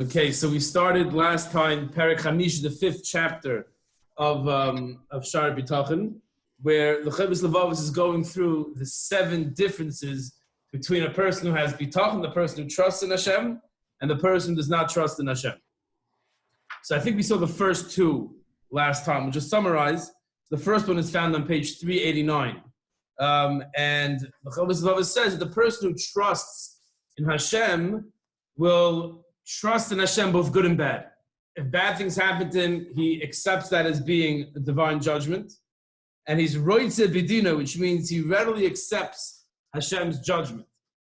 Okay, so we started last time, Perek Chamish, the 5th chapter of Sha'ar Habitachon, where the Chovos Halevavos is going through the 7 differences between a person who has bitachon, the person who trusts in Hashem, and the person who does not trust in Hashem. So I think we saw the first 2 last time. We'll just summarize. The first one is found on page 389. And the Chovos Halevavos says that the person who trusts in Hashem will trust in Hashem both good and bad. If bad things happen to him, he accepts that as being a divine judgment. And he's roitze bidino, which means he readily accepts Hashem's judgment.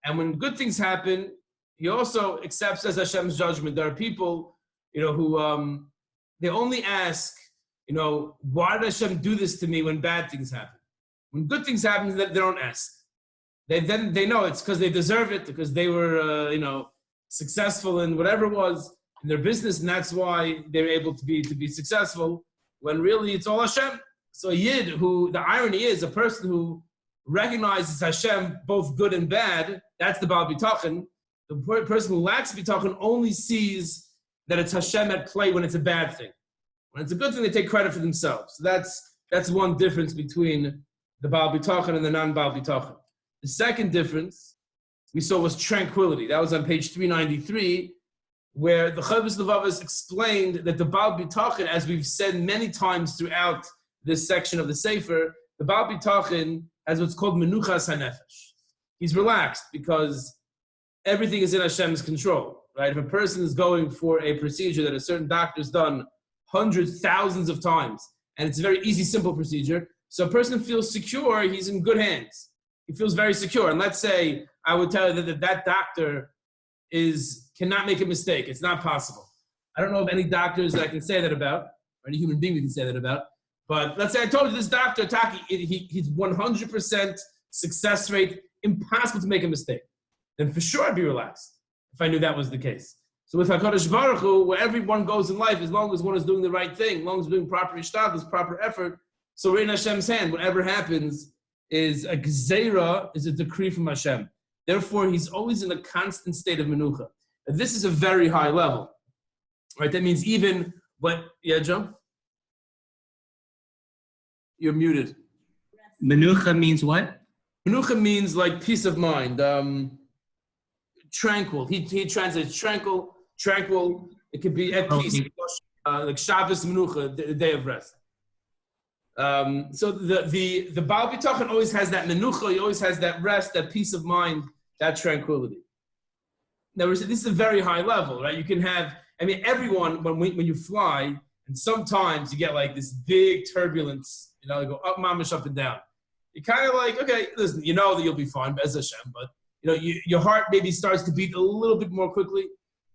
And when good things happen, he also accepts as Hashem's judgment. There are people, who they only ask, why did Hashem do this to me when bad things happen? When good things happen, they don't ask. They know it's because they deserve it, because they were, successful in whatever it was in their business, and that's why they're able to be successful, when really it's all Hashem. So a Yid who, the irony is, a person who recognizes Hashem both good and bad, that's the Baal Bitachon. The person who lacks Bitachon only sees that it's Hashem at play when it's a bad thing. When it's a good thing, they take credit for themselves. So that's one difference between the Baal Bitachon and the non-Baal Bitachon. The second difference we saw was tranquility. That was on page 393, where the Chovos Halevavos explained that the Baal Bitachon, as we've said many times throughout this section of the Sefer, the Baal Bitachon has what's called menuchas hanefesh. He's relaxed because everything is in Hashem's control, right? If a person is going for a procedure that a certain doctor's done hundreds, thousands of times, and it's a very easy, simple procedure, so a person feels secure, he's in good hands. He feels very secure. And let's say I would tell you that doctor cannot make a mistake. It's not possible. I don't know of any doctors that I can say that about, or any human being we can say that about. But let's say I told you this doctor, Taki, he's 100% success rate, impossible to make a mistake. Then for sure I'd be relaxed if I knew that was the case. So with HaKadosh Baruch Hu, where everyone goes in life, as long as one is doing the right thing, as long as doing proper ishtadlus, proper effort, so we're in Hashem's hand. Whatever happens is a gzeira, is a decree from Hashem. Therefore, he's always in a constant state of menucha. And this is a very high level, right? That means even yeah, Joe? You're muted. Menucha means what? Menucha means like peace of mind, tranquil. He translates tranquil. It could be at peace, like Shabbos menucha, the day of rest. So the Baal Bitachon always has that menucha, he always has that rest, that peace of mind, that tranquility. Now, this is a very high level, right? You can have, everyone, when you fly, and sometimes you get like this big turbulence, you go up, mamish, up and down. You're kind of like, okay, listen, you know that you'll be fine, Bez Hashem, but your heart maybe starts to beat a little bit more quickly.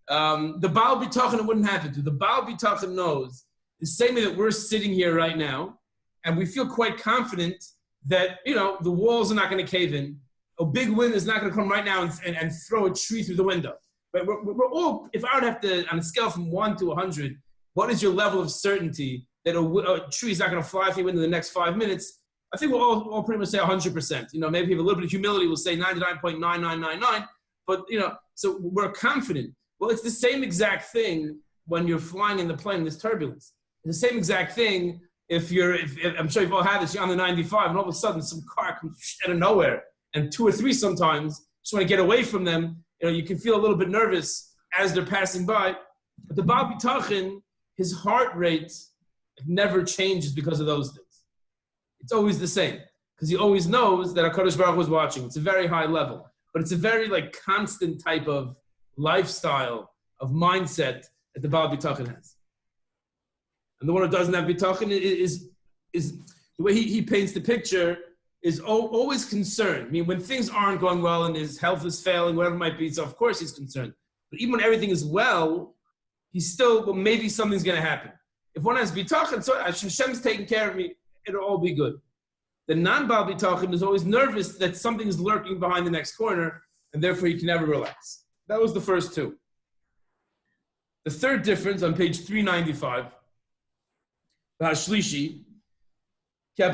The Baal Bitachon, it wouldn't happen to. The Baal Bitachon knows the same way that we're sitting here right now, and we feel quite confident that, the walls are not going to cave in. A big wind is not going to come right now and throw a tree through the window. But we're all, if I would have to, on a scale from 1 to 100, what is your level of certainty that a tree is not going to fly through the window in the next 5 minutes? I think we'll all pretty much say 100%. Maybe if you have a little bit of humility, we'll say 99.9999. But, so we're confident. Well, it's the same exact thing when you're flying in the plane in this turbulence. It's the same exact thing if I'm sure you've all had this, you're on the 95 and all of a sudden some car comes out of nowhere, and 2 or 3 sometimes just want to get away from them. You can feel a little bit nervous as they're passing by. But the Baal Bitachon, his heart rate never changes because of those things. It's always the same because he always knows that HaKadosh Baruch Hu is watching. It's a very high level, but it's a very constant type of lifestyle, of mindset that the Baal Bitachon has. And the one who doesn't have bitachon is the way he paints the picture is always concerned. When things aren't going well and his health is failing, whatever it might be, so of course he's concerned. But even when everything is well, he's still, maybe something's going to happen. If one has bitachon, so Hashem's taking care of me, it'll all be good. The non-Baal Bitachon is always nervous that something is lurking behind the next corner, and therefore he can never relax. That was the first 2. The third difference on page 395, Hashlishi, that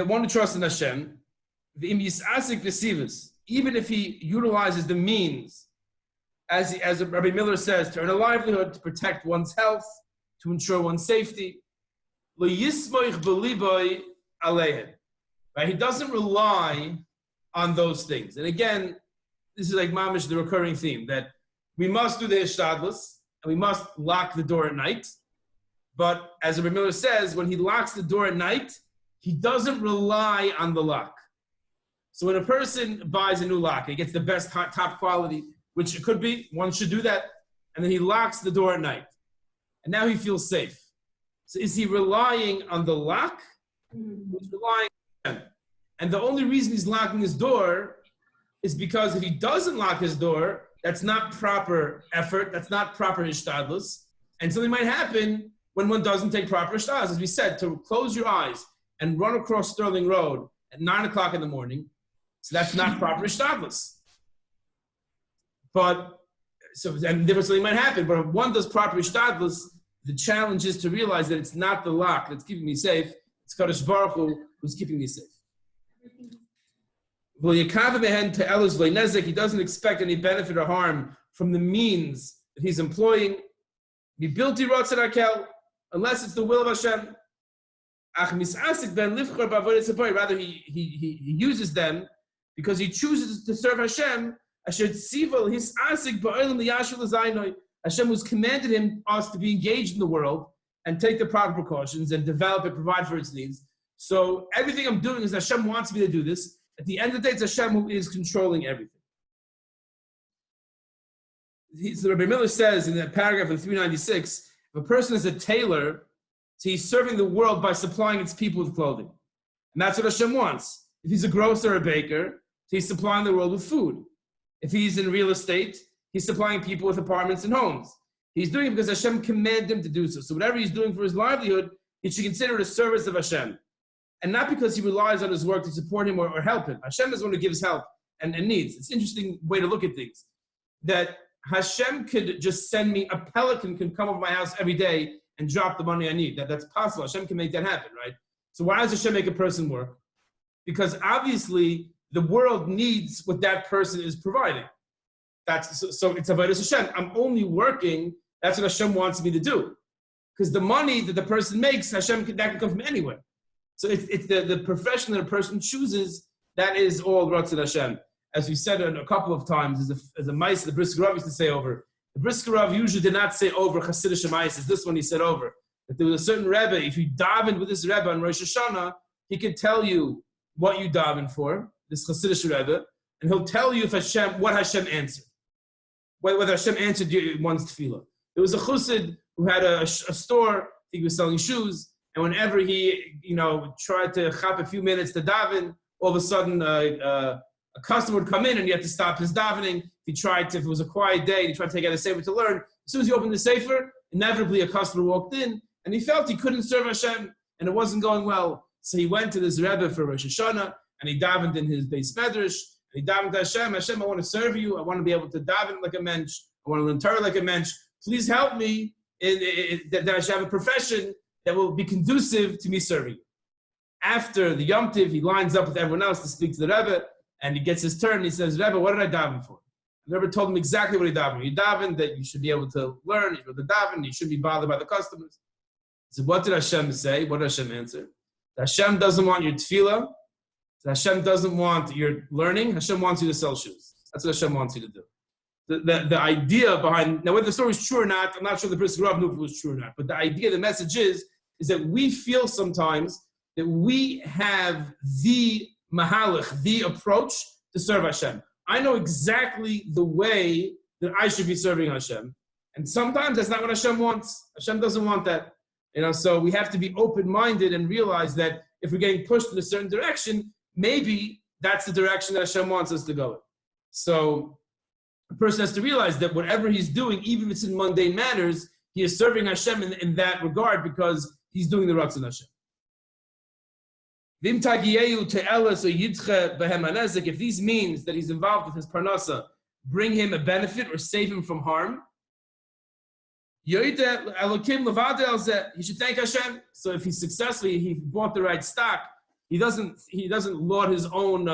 one who trusts in Hashem, even if he utilizes the means as Rabbi Miller says, to earn a livelihood, to protect one's health, to ensure one's safety. Lo yismoich b'liboy aleihen. Right? He doesn't rely on those things. And again, this is like mamish, the recurring theme, that we must do the hishtadlus, and we must lock the door at night. But as Rabbi Miller says, when he locks the door at night, he doesn't rely on the lock. So when a person buys a new lock, he gets the best top quality, which it could be, one should do that, and then he locks the door at night. And now he feels safe. So is he relying on the lock? He's relying on him. And the only reason he's locking his door is because if he doesn't lock his door, that's not proper effort, that's not proper hishtadlus, and something might happen when one doesn't take proper hishtadlus. As we said, to close your eyes and run across Sterling Road at 9 o'clock in the morning, so that's not proper hishtadlus. And different something might happen, but if one does proper hishtadlus, the challenge is to realize that it's not the lock that's keeping me safe, it's Kadosh Baruch Hu who's keeping me safe. He doesn't expect any benefit or harm from the means that he's employing. Unless it's the will of Hashem. Rather, he uses them because he chooses to serve Hashem. Hashem was commanded us to be engaged in the world and take the proper precautions and develop it, provide for its needs. So everything I'm doing is Hashem wants me to do this. At the end of the day, it's Hashem who is controlling everything. So Rabbi Miller says in that paragraph in 396, if a person is a tailor, so he's serving the world by supplying its people with clothing. And that's what Hashem wants. If he's a grocer or a baker, he's supplying the world with food. If he's in real estate, he's supplying people with apartments and homes. He's doing it because Hashem commanded him to do so. So whatever he's doing for his livelihood, he should consider it a service of Hashem. And not because he relies on his work to support him or help him. Hashem is one who gives help and needs. It's an interesting way to look at things. That Hashem could just send me, a pelican can come over my house every day and drop the money I need. That's possible. Hashem can make that happen, right? So why does Hashem make a person work? Because obviously the world needs what that person is providing. So it's avodas Hashem. I'm only working, that's what Hashem wants me to do. Because the money that the person makes, that can come from anywhere. So it's the profession that a person chooses, that is all Ratzon Hashem. As we said a couple of times, as a mice, the Brisker Rav used to say over. The Brisker Rav usually did not say over Hasidic mice. This one he said over. That there was a certain Rebbe, if you davened with this Rebbe on Rosh Hashanah, he could tell you what you davened for, this Hasidic Rebbe, and he'll tell you what Hashem answered. Whether Hashem answered one's tefillah. There was a chassid who had a store, he was selling shoes, and whenever he, tried to chop a few minutes to daven, all of a sudden a customer would come in and he had to stop his davening. If it was a quiet day, he tried to take out a sefer to learn. As soon as he opened the sefer, inevitably a customer walked in, and he felt he couldn't serve Hashem, and it wasn't going well. So he went to this Rebbe for Rosh Hashanah, and he davened in his Beis Medrash, and he davened to Hashem. Hashem, I want to serve you. I want to be able to daven like a mensch. I want to learn Torah like a mensch. Please help me that I should have a profession that will be conducive to me serving you. After the Yom Tiv, he lines up with everyone else to speak to the Rebbe, and he gets his turn, and he says, Rebbe, what did I daven for? The Rebbe told him exactly what he davened. He davened that you should be able to learn, you should be able to daven, you shouldn't be bothered by the customers. He said, what did Hashem say? What did Hashem answer? That Hashem doesn't want your tefillah. That Hashem doesn't want your learning. Hashem wants you to sell shoes. That's what Hashem wants you to do. The idea behind, now whether the story is true or not, I'm not sure the Brisker Rav knew if it was true or not, but the idea, the message is that we feel sometimes that we have the mahalach, the approach to serve Hashem. I know exactly the way that I should be serving Hashem. And sometimes that's not what Hashem wants. Hashem doesn't want that. So we have to be open-minded and realize that if we're getting pushed in a certain direction, maybe that's the direction that Hashem wants us to go in. So a person has to realize that whatever he's doing, even if it's in mundane matters, he is serving Hashem in that regard because he's doing the Ratzon Hashem. If these means that he's involved with his parnasa bring him a benefit or save him from harm, he should thank Hashem. So if he's successfully, he bought the right stock, he doesn't laud his own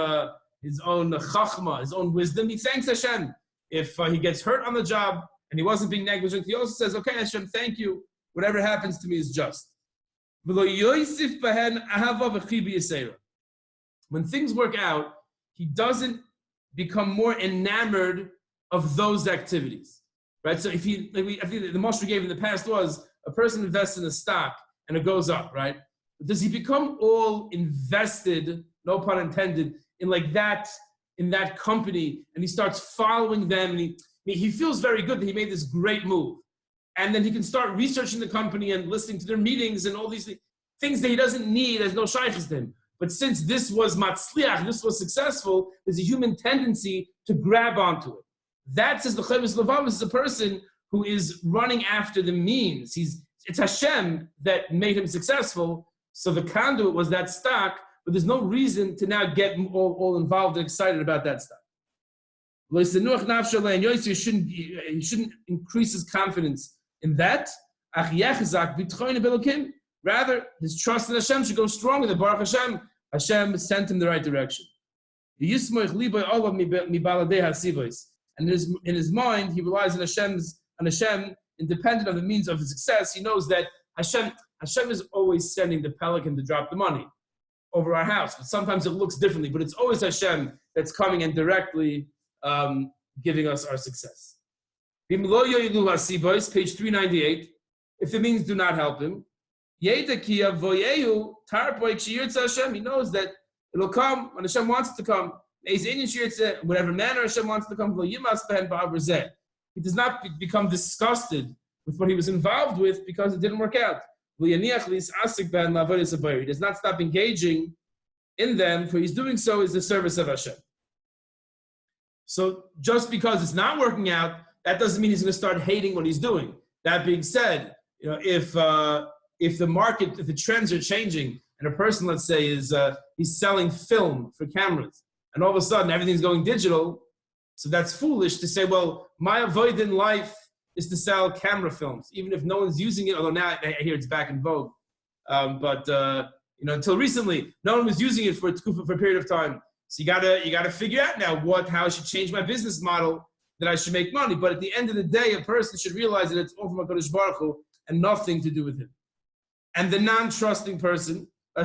chachma, his own wisdom. He thanks Hashem If he gets hurt on the job and he wasn't being negligent, he also says, okay, Hashem, thank you. Whatever happens to me is just. When things work out, he doesn't become more enamored of those activities, right? So if he, I think the most we gave in the past was a person invests in a stock and it goes up, right? Does he become all invested, no pun intended, in that company, and he starts following them, and he feels very good that he made this great move. And then he can start researching the company and listening to their meetings and all these things that he doesn't need, as no shaykhs to him. But since this was matzliach, this was successful, there's a human tendency to grab onto it. That, says the Chovos Halevavos, is a person who is running after the means. It's Hashem that made him successful, so the conduit was that stock, but there's no reason to now get all involved and excited about that stock. He shouldn't increase his confidence in that. Rather, his trust in Hashem should go stronger. Than Baruch Hashem, Hashem sent him the right direction. And in his mind, he relies on Hashem, independent of the means of his success. He knows that Hashem is always sending the pelican to drop the money over our house. But sometimes it looks differently, but it's always Hashem that's coming and directly giving us our success. Page 398. If the means do not help him, he knows that it'll come when Hashem wants it to come. Whatever manner Hashem wants it to come, he does not become disgusted with what he was involved with because it didn't work out. He does not stop engaging in them, for he's doing so is the service of Hashem. So just because it's not working out, that doesn't mean he's going to start hating what he's doing. That being said, if the trends are changing, and a person, let's say, he's selling film for cameras, and all of a sudden everything's going digital, so that's foolish to say, well, my avoid in life is to sell camera films, even if no one's using it, although now I hear it's back in vogue. But until recently, no one was using it for a period of time. So you gotta figure out now how I should change my business model that I should make money. But at the end of the day, a person should realize that it's all from HaKadosh Baruch Hu and nothing to do with him. And the non-trusting person, he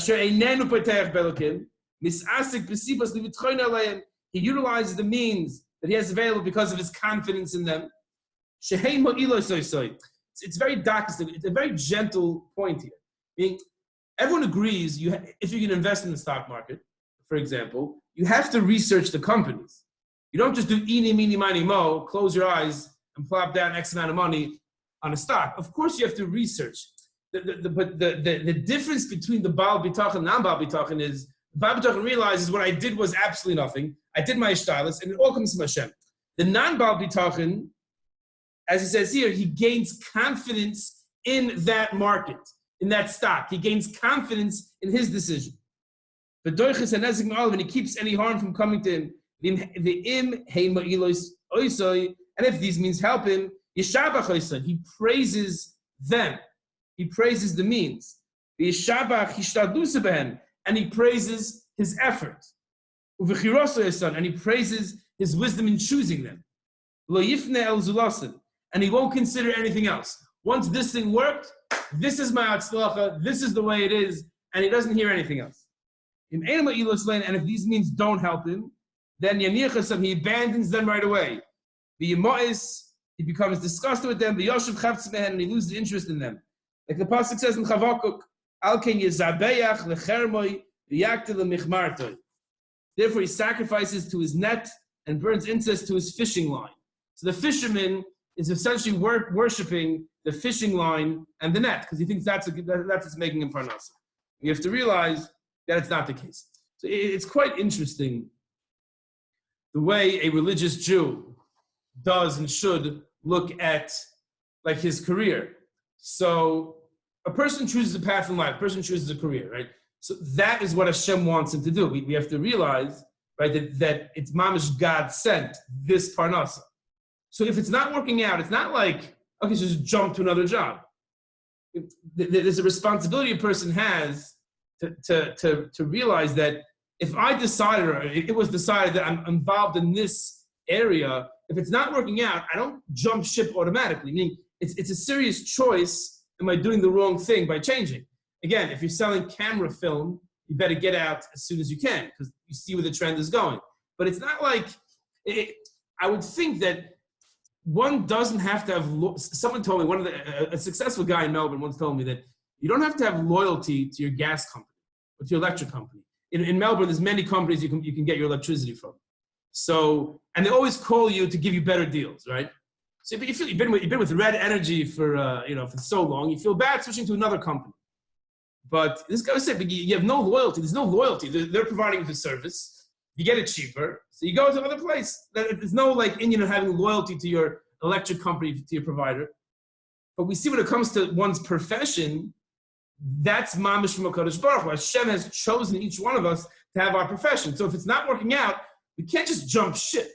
utilizes the means that he has available because of his confidence in them. It's very dark. It's a very gentle point here. Meaning, everyone agrees if you can invest in the stock market, for example, you have to research the companies. You don't just do eeny, meeny, miny, mo, close your eyes and plop down X amount of money on a stock. Of course you have to research. But the difference between the Baal Bitachon and non-Baal Bitachon is the Baal Bitachon realizes what I did was absolutely nothing. I did my ishtailus, and it all comes from Hashem. The non-Baal Bitachon, as he says here, he gains confidence in that market, in that stock. He gains confidence in his decision. And he keeps any harm from coming to him. And if these means help him, he praises them. He praises the means. And he praises his effort. And he praises his wisdom in choosing them. And he won't consider anything else. Once this thing worked, this is my atzlacha, this is the way it is, and he doesn't hear anything else. And if these means don't help him, then he abandons them right away. He becomes disgusted with them, and he loses interest in them. Like the pasuk says in Chavakuk, therefore he sacrifices to his net and burns incense to his fishing line. So the fisherman is essentially worshipping the fishing line and the net, because he thinks that's what's making him parnasa. You have to realize that it's not the case. So it's quite interesting the way a religious Jew does and should look at like his career. So a person chooses a path in life, a person chooses a career, right? So that is what Hashem wants him to do. We have to realize, right, that it's mamish God sent this parnasa. So if it's not working out, it's not like, okay, so just jump to another job. There's a responsibility a person has to realize that if I decided, or it was decided that I'm involved in this area, if it's not working out, I don't jump ship automatically. Meaning, it's a serious choice. Am I doing the wrong thing by changing? Again, if you're selling camera film, you better get out as soon as you can because you see where the trend is going. But it's not like, I would think that one doesn't have to have, someone told me, a successful guy in Melbourne once told me that you don't have to have loyalty to your gas company or to your electric company. In Melbourne, there's many companies you can get your electricity from. So, and they always call you to give you better deals, right? So if you've been with Red Energy for so long, you feel bad switching to another company. But this guy was saying, you have no loyalty. There's no loyalty. They're providing the service. You get it cheaper, so you go to another place. There's no Indian having loyalty to your electric company, to your provider. But we see when it comes to one's profession, that's mamish from HaKadosh Baruch Hu. Hashem has chosen each one of us to have our profession. So if it's not working out, we can't just jump ship.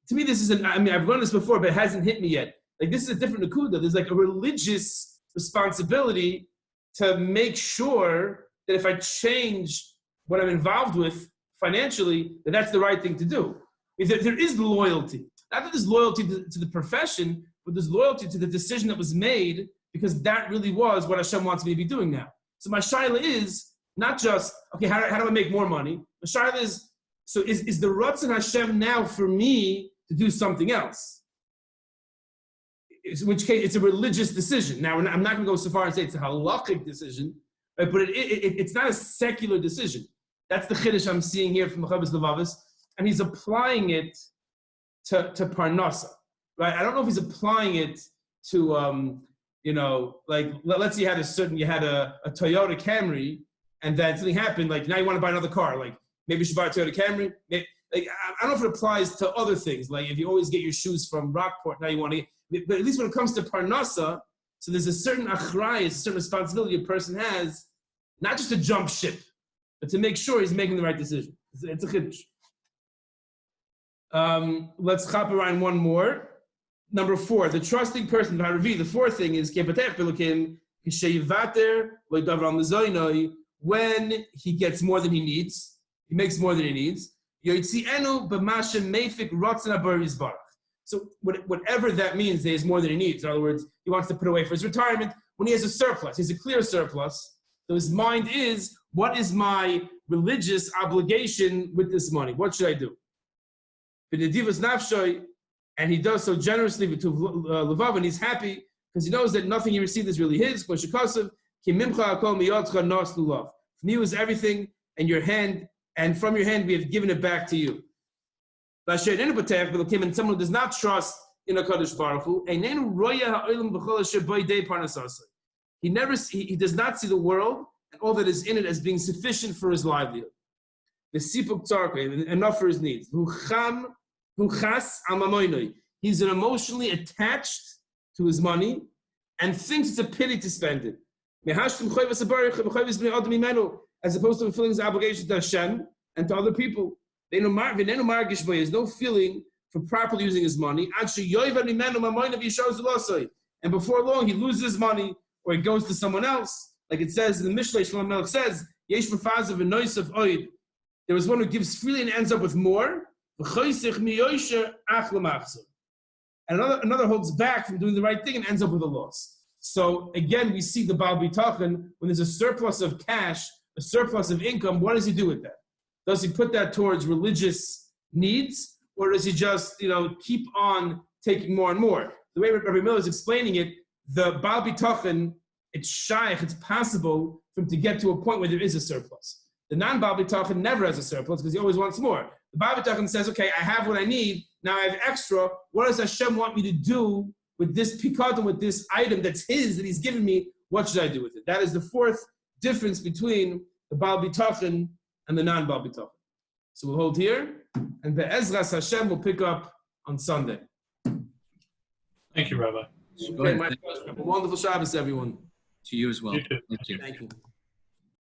To me, this is I've learned this before, but it hasn't hit me yet. This is a different nakuda. There's a religious responsibility to make sure that if I change what I'm involved with financially, that's the right thing to do. There is loyalty. Not that there's loyalty to the profession, but there's loyalty to the decision that was made because that really was what Hashem wants me to be doing now. So my shaila is not just, okay, how do I make more money? My shaila is, so is the Ratzon Hashem now for me to do something else? In which case, it's a religious decision. Now, I'm not going to go so far and say it's a halakhic decision, right? But it's not a secular decision. That's the chiddush I'm seeing here from the Chovos Halevavos, and he's applying it to Parnasa, right? I don't know if he's applying it to, let's say you had a Toyota Camry, and then something happened, now you want to buy another car, maybe you should buy a Toyota Camry. I don't know if it applies to other things, if you always get your shoes from Rockport, now you want to but at least when it comes to Parnasa, so there's a certain achrayus, a certain responsibility a person has, not just to jump ship, but to make sure he's making the right decision. It's a chiddush. Let's chop around one more. Number 4, the trusting person, the fourth thing is when he gets more than he needs, he makes more than he needs. So whatever that means, there's more than he needs. In other words, he wants to put away for his retirement. When he has a surplus, he has a clear surplus. So his mind is, what is my religious obligation with this money? What should I do? And he does so generously with Levav, and he's happy because he knows that nothing he received is really his. From you is everything, and from your hand we have given it back to you. And someone who does not trust in HaKadosh Baruch Hu, he does not see the world and all that is in it as being sufficient for his livelihood. The sipuk tzarkei, enough for his needs. He's emotionally attached to his money and thinks it's a pity to spend it. As opposed to fulfilling his obligation to Hashem and to other people. There's no feeling for properly using his money. And before long, he loses his money or he goes to someone else. Like it says in the Mishlei, Shlomo Melech says, there was one who gives freely and ends up with more. And another holds back from doing the right thing and ends up with a loss. So again, we see the Baal Bitachon, when there's a surplus of cash, a surplus of income, what does he do with that? Does he put that towards religious needs, or does he just, keep on taking more and more? The way Rabbi Miller is explaining it, the Baal Bitachon, it's possible for him to get to a point where there is a surplus. The non-Baal Bitachon never has a surplus because he always wants more. The Baal Bitachon says, okay, I have what I need, now I have extra. What does Hashem want me to do with this pikadon, with this item that's his, that he's given me? What should I do with it? That is the fourth difference between the Baal Bitachon and the non-Baal Bitachon. So we'll hold here, and Be'ezras Hashem will pick up on Sunday. Thank you, Rabbi. Okay, my pleasure. Have a wonderful Shabbos, everyone. To you as well. You too. Thank you. Thank you.